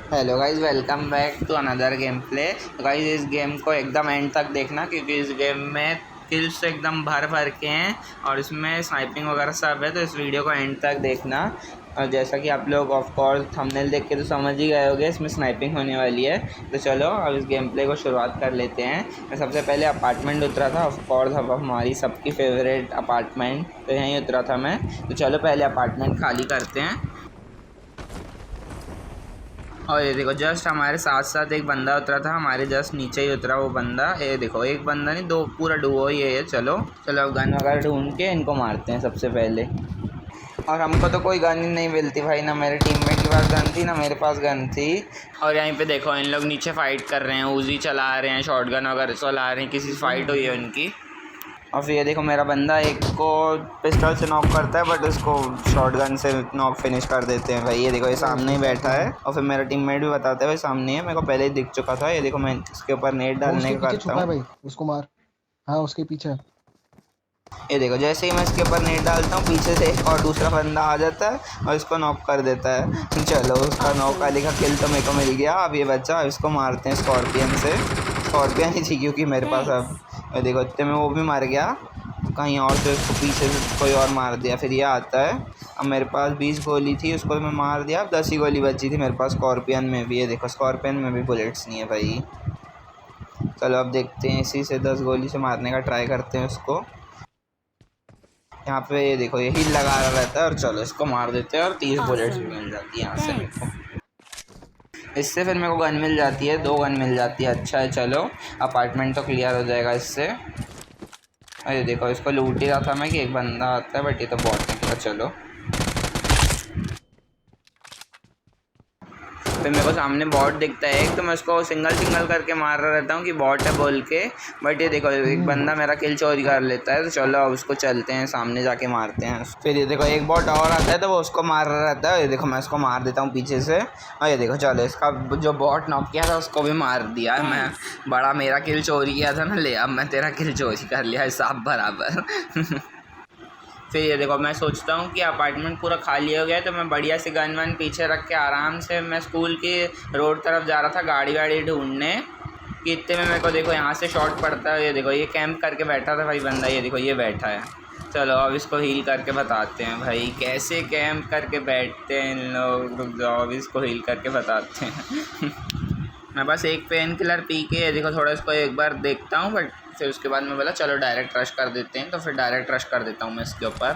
Hello guys, welcome back to another game play. तो guys इस game को एकदम एंड तक देखना, क्योंकि इस गेम में किल्स एकदम भर भर के हैं और इसमें स्नाइपिंग वगैरह सब है। तो इस वीडियो को एंड तक देखना। और जैसा कि आप लोग ऑफ कोर्स थंबनेल देख के तो समझ ही गए होंगे इसमें स्नाइपिंग होने वाली है। तो चलो अब इस गेम प्ले को शुरुआत कर लेते हैं। मैं सबसे पहले अपार्टमेंट उतरा था, ऑफ कोर्स अब हमारी सबकी फेवरेट अपार्टमेंट, तो यहीं उतरा था मैं। तो चलो पहले अपार्टमेंट खाली करते हैं। और ये देखो जस्ट हमारे साथ साथ एक बंदा उतरा था, हमारे जस्ट नीचे ही उतरा वो बंदा। ये देखो एक बंदा नहीं, दो पूरा डुओ ही है। चलो चलो अब गन वगैरह ढूंढ के इनको मारते हैं सबसे पहले। और हमको तो कोई गन ही नहीं मिलती भाई, ना मेरे टीममेट के पास गन थी ना मेरे पास गन थी। और यहीं पे देखो इन लोग नीचे फाइट कर रहे हैं, उजी चला रहे हैं, शॉटगन वगैरह चला रहे हैं, किसी से फाइट हुई है उनकी। और फिर ये देखो मेरा बंदा एक को पिस्टल से नॉक करता है, बट उसको शॉटगन से नॉक फिनिश कर देते हैं भाई। ये देखो ये सामने ही बैठा है। और फिर मेरा टीममेट भी बताता है भाई सामने है, मेरे को पहले ही दिख चुका था। ये देखो मैं इसके ऊपर नेट डालने का करता हूँ भाई उसको मार। हाँ उसके पीछे। ये देखो जैसे ही मैं इसके ऊपर नेट डालता हूँ, पीछे से एक और दूसरा बंदा आ जाता है और इसको नॉक कर देता है। चलो उसका नॉक वाली का किल तो मेरे को मिल गया। अब ये बच्चा, अब इसको मारते हैं स्कॉर्पियन से। स्कॉर्पियन ही थी क्योंकि मेरे पास। अब देखो इतने में वो भी मर गया, कहीं और से उसको पीछे से कोई और मार दिया। फिर ये आता है, अब मेरे पास 20 गोली थी, उसको तो मैं मार दिया। अब 10 ही गोली बची थी मेरे पास स्कॉर्पियन में भी। ये देखो स्कॉर्पियन में भी बुलेट्स नहीं है भाई। चलो अब देखते हैं, इसी से 10 गोली से मारने का ट्राई करते हैं उसको। यहाँ पे ये देखो ये हील लगा रहता है, और चलो इसको मार देते हैं और 30 बुलेट्स भी मिल जाती है यहाँ से मेरे को। इससे फिर मेरे को गन मिल जाती है, 2 गन मिल जाती है। अच्छा है, चलो अपार्टमेंट तो क्लियर हो जाएगा इससे। अरे देखो इसको लूट ही रहा था मैं कि एक बंदा आता है, बट ये तो बॉट निकला। चलो फिर मेरे को सामने बॉट दिखता है एक, तो मैं उसको सिंगल करके मार रहा रहता हूँ कि बॉट है बोल के। बट ये देखो एक बंदा मेरा किल चोरी कर लेता है। तो चलो अब उसको चलते हैं सामने जाके मारते हैं। फिर ये देखो एक बॉट और आता है, तो वो उसको मार रहा रहता है। ये देखो मैं उसको मार देता हूँ पीछे से। और ये देखो चलो इसका जो बॉट नॉक किया था उसको भी मार दिया। मैं बड़ा मेरा किल चोरी किया था ना, ले अब मैं तेरा किल चोरी कर लिया, हिसाब बराबर। फिर ये देखो मैं सोचता हूँ कि अपार्टमेंट पूरा खाली हो गया है, तो मैं बढ़िया से गन वन पीछे रख के आराम से मैं स्कूल की रोड तरफ जा रहा था गाड़ी वाड़ी ढूंढने, कि इतने में मेरे को देखो यहाँ से शॉट पड़ता है। ये देखो ये कैंप करके बैठा था भाई बंदा, ये देखो ये बैठा है। चलो अब इसको हील करके बताते हैं भाई कैसे कैंप करके बैठते हैं इन लोग। रुक जाओ अब इसको हील करके बताते हैं। मैं बस एक पेन किलर पी के देखो थोड़ा इसको एक बार देखता हूँ, बट फिर उसके बाद मैं बोला चलो डायरेक्ट रश कर देते हैं। तो फिर डायरेक्ट रश कर देता हूँ मैं इसके ऊपर।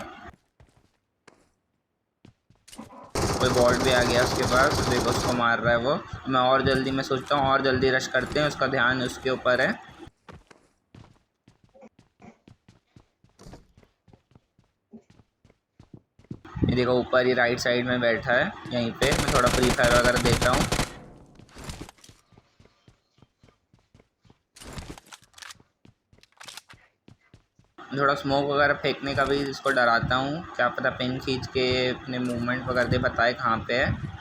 कोई बॉट भी आ गया उसके पास, देखो उसको मार रहा है वो। मैं और जल्दी, मैं सोचता हूँ और जल्दी रश करते हैं, उसका ध्यान उसके ऊपर है। ये देखो ऊपर ही राइट साइड में बैठा है, यहीं पे मैं थोड़ा फ्री फायर वगैरह देता हूँ। थोड़ा स्मोक वगैरह फेंकने का भी इसको डराता हूँ, क्या पता पिन खींच के अपने मूवमेंट वगैरह दे, बताए कहाँ पे है।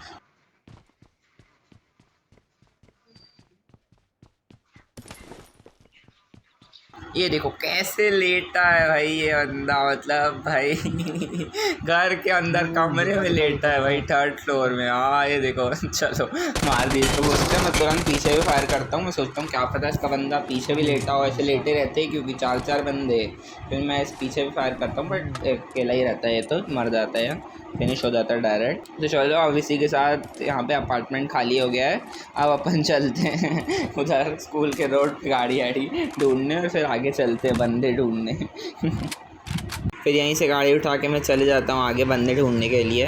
ये देखो कैसे लेटा है भाई ये बंदा, मतलब भाई घर के अंदर कमरे में लेटा है भाई, 3rd फ्लोर में। हाँ ये देखो। चलो मार दी इसको। सोचते हैं मैं तुरंत पीछे भी फायर करता हूँ। मैं सोचता हूँ क्या पता इसका बंदा पीछे भी लेटा हो, ऐसे लेटे रहते हैं क्योंकि 4 बंदे। फिर मैं इस पीछे भी फायर करता हूँ, बट अकेला ही रहता है ये, तो मर जाता है, फिनिश हो जाता है डायरेक्ट। तो चलो अब इसी के साथ यहाँ पे अपार्टमेंट खाली हो गया है। अब अपन चलते हैं उधर स्कूल के रोड पे गाड़ी आड़ी ढूंढने, और फिर आगे चलते हैं बंदे ढूंढने। फिर यहीं से गाड़ी उठा के मैं चले जाता हूँ आगे बंदे ढूंढने के लिए।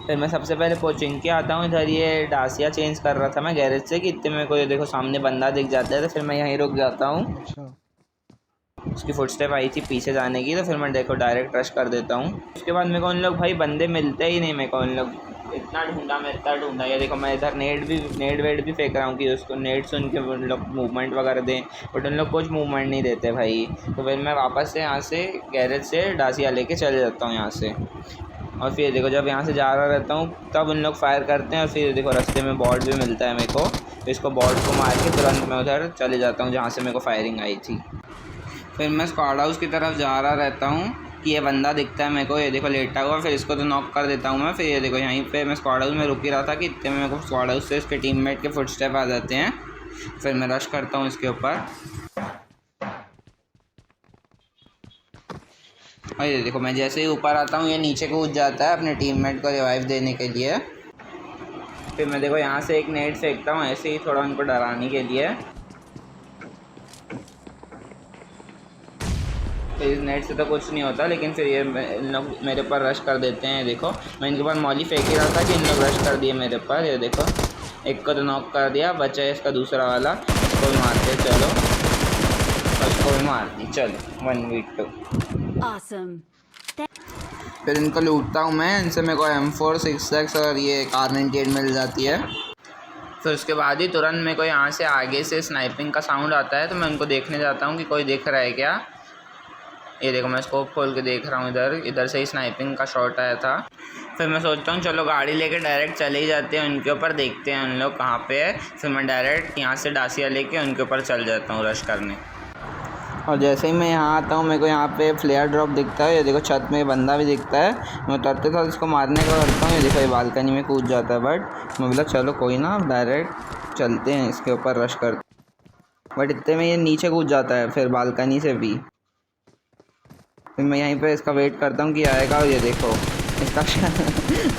फिर मैं सबसे पहले कोचिंग के आता हूँ इधर। ये डासिया चेंज कर रहा था मैं गैरेज से, कि इतने मेरे को ये देखो सामने बंदा दिख जाता है, तो फिर मैं यहीं रुक जाता हूँ। अच्छा उसकी फुटस्टेप आई थी पीछे जाने की, तो फिर मैं देखो डायरेक्ट रश कर देता हूँ। उसके बाद मेरे को उन लोग भाई बंदे मिलते ही नहीं मेरे को। उन लोग इतना ढूंढा मैं इतना ढूंढा। ये देखो मैं इधर नेट वेट भी फेंक रहा हूँ कि उसको नेट सुन के उन लोग मूवमेंट वगैरह दें, बट उन लोग कुछ मूवमेंट नहीं देते भाई। तो फिर मैं वापस से यहाँ से गैरेज से डासिया लेके चले जाता हूँ यहाँ से। और फिर देखो जब यहाँ से जा रहा रहता हूँ तब उन लोग फायर करते हैं, और फिर देखो रास्ते में बॉट भी मिलता है मेरे को। तो इसको बॉट को मार के तुरंत मैं उधर चले जाता हूँ जहाँ से मेरे को फायरिंग आई थी। फिर मैं स्क्वाड हाउस की तरफ जा रहा रहता हूँ, कि ये बंदा दिखता है मेरे को, ये देखो लेटा हुआ, फिर इसको तो नॉक कर देता हूँ मैं। फिर ये देखो यहीं पे मैं स्क्वाड हाउस में रुक ही रहा था कि इतने में मेरे को स्क्वाड हाउस से इसके टीममेट के फुटस्टेप आ जाते हैं। फिर मैं रश करता हूँ इसके ऊपर, और ये देखो मैं जैसे ही ऊपर आता हूँ ये नीचे कूद जाता है अपने टीममेट को रिवाइव देने के लिए। फिर मैं देखो यहाँ से एक नेट फेंकता हूँ ऐसे ही थोड़ा उनको डराने के लिए। तो इस नेट से तो कुछ नहीं होता, लेकिन फिर ये इन लोग मेरे ऊपर रश कर देते हैं। देखो मैं इनके ऊपर मौली फेंक ही रहा था कि इन लोग रश कर दिए मेरे ऊपर। ये देखो एक को तो नॉक कर दिया, बचा है इसका दूसरा वाला, इसको भी मारते चलो, उसको भी मार दी चलो 1v2। Awesome. फिर इनको लूटता हूँ मैं, इनसे मेरे को M4 6x और ये R98 मिल जाती है। फिर उसके बाद ही तुरंत मेरे को यहाँ से आगे से स्नाइपिंग का साउंड आता है, तो मैं उनको देखने जाता हूँ कि कोई दिख रहा है क्या। ये देखो मैं स्कोप खोल के देख रहा हूँ, इधर से ही स्नाइपिंग का शॉट आया था। फिर मैं सोचता हूँ चलो गाड़ी लेके डायरेक्ट चले ही जाते हैं उनके ऊपर, देखते हैं उन लोग कहाँ पे है। फिर मैं डायरेक्ट यहाँ से डासिया लेके उनके ऊपर चल जाता हूँ रश करने। और जैसे ही मैं यहाँ आता हूँ मेरे को यहाँ पे फ्लेयर ड्रॉप दिखता है। ये देखो छत में बंदा भी दिखता है, मैं उतरते साथ इसको मारने का करता हूँ। ये देखो ये बालकनी में कूद जाता है, बट मैं बोला चलो कोई ना डायरेक्ट चलते हैं इसके ऊपर रश करते, बट इतने में ये नीचे कूद जाता है फिर बालकनी से भी। फिर मैं यहीं पे इसका वेट करता हूँ कि आएगा, और ये देखो इसका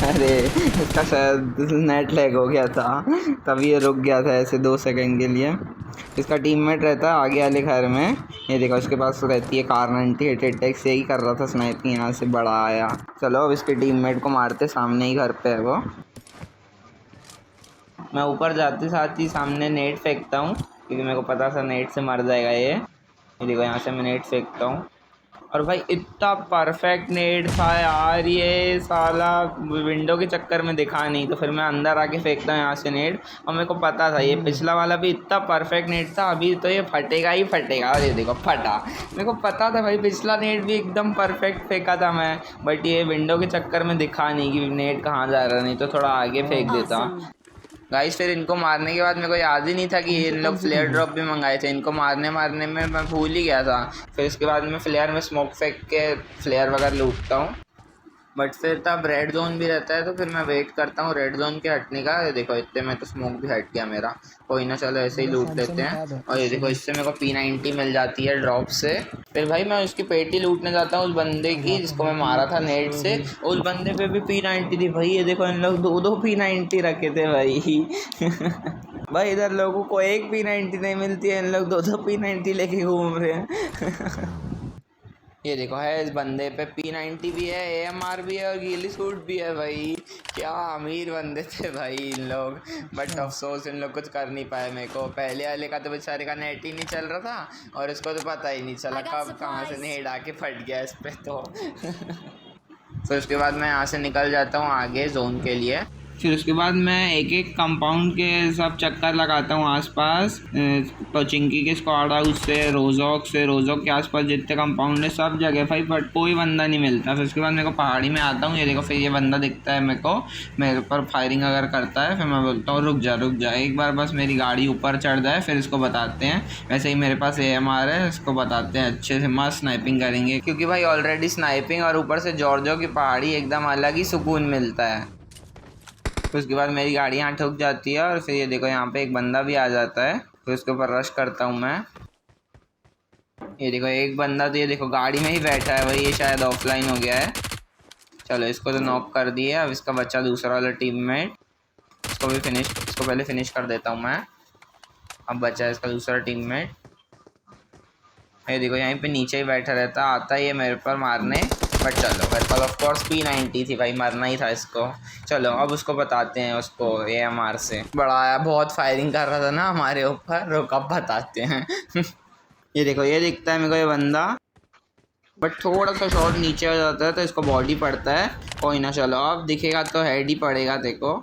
अरे इसका शायद नेट लैग हो गया था, तभी ये रुक गया था ऐसे 2 सेकंड के लिए। इसका टीममेट रहता है आगे वाले घर में, ये देखो इसके पास रहती है कार-98 अटैक से ही कर रहा था स्नाइपिंग, यहाँ से बड़ा आया। चलो अब इसके टीममेट को मारते, सामने ही घर पे है वो। मैं ऊपर जाते साथ ही सामने नेट फेंकता हूँ, क्योंकि मेरे को पता था नेट से मर जाएगा ये देखो यहाँ से मैं नेट फेंकता हूँ। और भाई इतना परफेक्ट नेट था यार, ये साला विंडो के चक्कर में दिखा नहीं, तो फिर मैं अंदर आके फेंकता हूँ यहाँ से नेट। और मेरे को पता था ये पिछला वाला भी इतना परफेक्ट नेट था, अभी तो ये फटेगा ही फटेगा। और ये देखो फटा, मेरे को पता था भाई पिछला नेट भी एकदम परफेक्ट फेंका था मैं, बट ये विंडो के चक्कर में दिखा नहीं कि नेट कहाँ जा रहा, नहीं तो थोड़ा आगे फेंक देता। गाइस फिर इनको मारने के बाद मेरे को याद ही नहीं था कि इन लोग फ्लेयर ड्रॉप भी मंगाए थे। इनको मारने में मैं भूल ही गया था। फिर इसके बाद मैं फ्लेयर में स्मोक फेंक के फ्लेयर वगैरह लूटता हूँ, बट फिर तब रेड जोन भी रहता है, तो फिर मैं वेट करता हूँ रेड जोन के हटने का। ये देखो इतने में तो स्मोक भी हट गया मेरा, कोई ना चलो ऐसे ही लूट लेते हैं। और ये देखो इससे मेरे को P90 मिल जाती है ड्रॉप से। फिर भाई मैं उसकी पेटी लूटने जाता हूँ उस बंदे की जिसको मैं मारा था नेट से, उस बंदे पे भी P90 थी भाई। ये देखो इन लोग 2-2 P90 रखे थे भाई भाई इधर लोगों को एक P90 नहीं मिलती है, इन लोग 2-2 P90 लेके घूम रहे हैं ये देखो है इस बंदे पे P90 भी है, AMR भी है और गीली सूट भी है भाई। क्या अमीर बंदे थे भाई इन लोग, बट अफसोस इन लोग कुछ कर नहीं पाए। मेरे को पहले वाले का तो बेचारे का नेट ही नहीं चल रहा था, और इसको तो पता ही नहीं चला कब कहाँ से नेट आके फट गया इस पे तो फिर उसके बाद मैं यहाँ से निकल जाता हूँ आगे जोन के लिए। फिर उसके बाद मैं एक एक कंपाउंड के सब चक्कर लगाता हूँ आसपास, पोचिंकी के स्क्वाड हाउस से रोजोक के आसपास जितने कंपाउंड है सब जगह भाई, बट कोई बंदा नहीं मिलता। फिर उसके बाद मेरे को पहाड़ी में आता हूँ, ये देखो फिर ये बंदा दिखता है मेरे को, मेरे ऊपर फायरिंग अगर करता है, फिर मैं बोलता हूँ रुक जा एक बार बस मेरी गाड़ी ऊपर चढ़ जाए, फिर इसको बताते हैं। वैसे ही मेरे पास AMR है, इसको बताते हैं अच्छे से मस्त स्नाइपिंग करेंगे, क्योंकि भाई ऑलरेडी स्नाइपिंग और ऊपर से जॉर्जो की पहाड़ी एकदम अलग ही सुकून मिलता है। फिर उसके बाद मेरी गाड़ी यहाँ ठुक जाती है, और फिर ये देखो यहाँ पे एक बंदा भी आ जाता है, फिर उसके ऊपर रश करता हूँ मैं। ये देखो एक बंदा तो ये देखो गाड़ी में ही बैठा है भाई, ये शायद ऑफलाइन हो गया है। चलो इसको तो नॉक कर दिया, अब इसका बच्चा दूसरा वाला टीममेट, इसको पहले फिनिश कर देता हूँ मैं। अब बचा है इसका दूसरा टीममेट, ये देखो यहीं पे नीचे ही बैठा रहता, आता है ये मेरे पर मारने, बट चलो मेरे पास ऑफ कोर्स P90 थी भाई, मरना ही था इसको। चलो अब उसको बताते हैं, उसको AMR से बड़ा आया, बहुत फायरिंग कर रहा था ना हमारे ऊपर, रुक अब बताते हैं ये देखो ये दिखता है मेरे को ये बंदा, बट थोड़ा सा शॉट नीचे हो जाता है तो इसको बॉडी पड़ता है, कोई ना चलो अब दिखेगा तो हेड ही पड़ेगा देखो।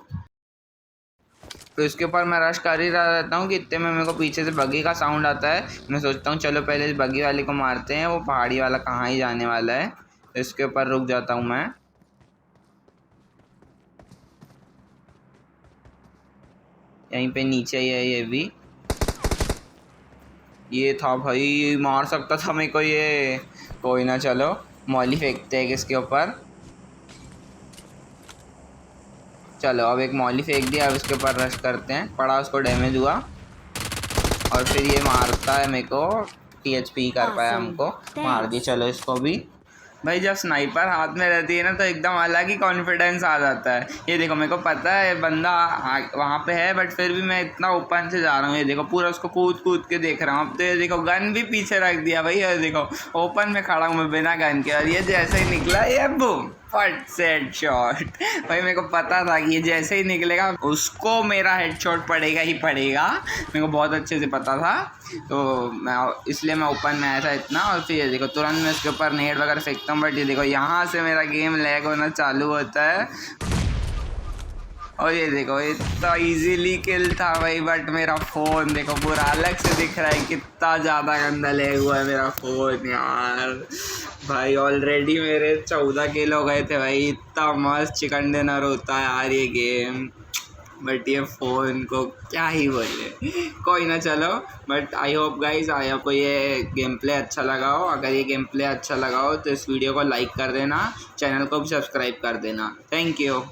तो इसके ऊपर मैं रश कर ही रहा रहता हूँ कि इतने में मेरे को पीछे से बग्गी का साउंड आता है। मैं सोचता हूँ चलो पहले इस बग्गी वाले को मारते हैं, वो पहाड़ी वाला कहाँ ही जाने वाला है, तो इसके ऊपर रुक जाता हूँ मैं। यहीं पे नीचे ही है ये भी, ये था भाई, मार सकता था मेरे को ये, कोई ना चलो मॉली फेंकते हैं इसके ऊपर। चलो अब एक मॉली फेंक दिया, अब इसके ऊपर रश करते हैं। पड़ा, उसको डैमेज हुआ और फिर ये मारता है मेरे को। THP कर पाया हमको, मार दी। चलो इसको भी। भाई जब स्नाइपर हाथ में रहती है ना तो एकदम अलग ही कॉन्फिडेंस आ जाता है। ये देखो मेरे को पता है बंदा वहाँ पे है, बट फिर भी मैं इतना ओपन से जा रहा हूँ। ये देखो पूरा उसको कूद कूद के देख रहा हूँ। अब तो ये देखो गन भी पीछे रख दिया भाई। ये देखो ओपन में खड़ा हूँ मैं बिना गन के, और ये जैसे ही निकला ये बूम फट से हेडशॉट। भाई मेरे को पता था कि ये जैसे ही निकलेगा उसको मेरा हेडशॉट पड़ेगा ही पड़ेगा, मेरे को बहुत अच्छे से पता था। तो मैं इसलिए मैं ओपन में आया था इतना। और फिर ये देखो तुरंत मैं उसके ऊपर नेट वगैरह फेंकता हूँ, बट ये देखो यहाँ से मेरा गेम लैग होना चालू होता है। और ये देखो इतना इजीली किल था भाई, बट मेरा फ़ोन देखो पूरा अलग से दिख रहा है। कितना ज़्यादा गंदा लैग हुआ है मेरा फ़ोन यार। भाई ऑलरेडी मेरे 14 किल हो गए थे भाई। इतना मस्त चिकन डिनर होता है यार ये गेम, बट ये फ़ोन को क्या ही बोले। कोई ना, चलो। बट आई होप गाइज आपको ये गेम प्ले अच्छा लगा हो। अगर ये गेम प्ले अच्छा लगा हो तो इस वीडियो को लाइक कर देना, चैनल को भी सब्सक्राइब कर देना। Thank you.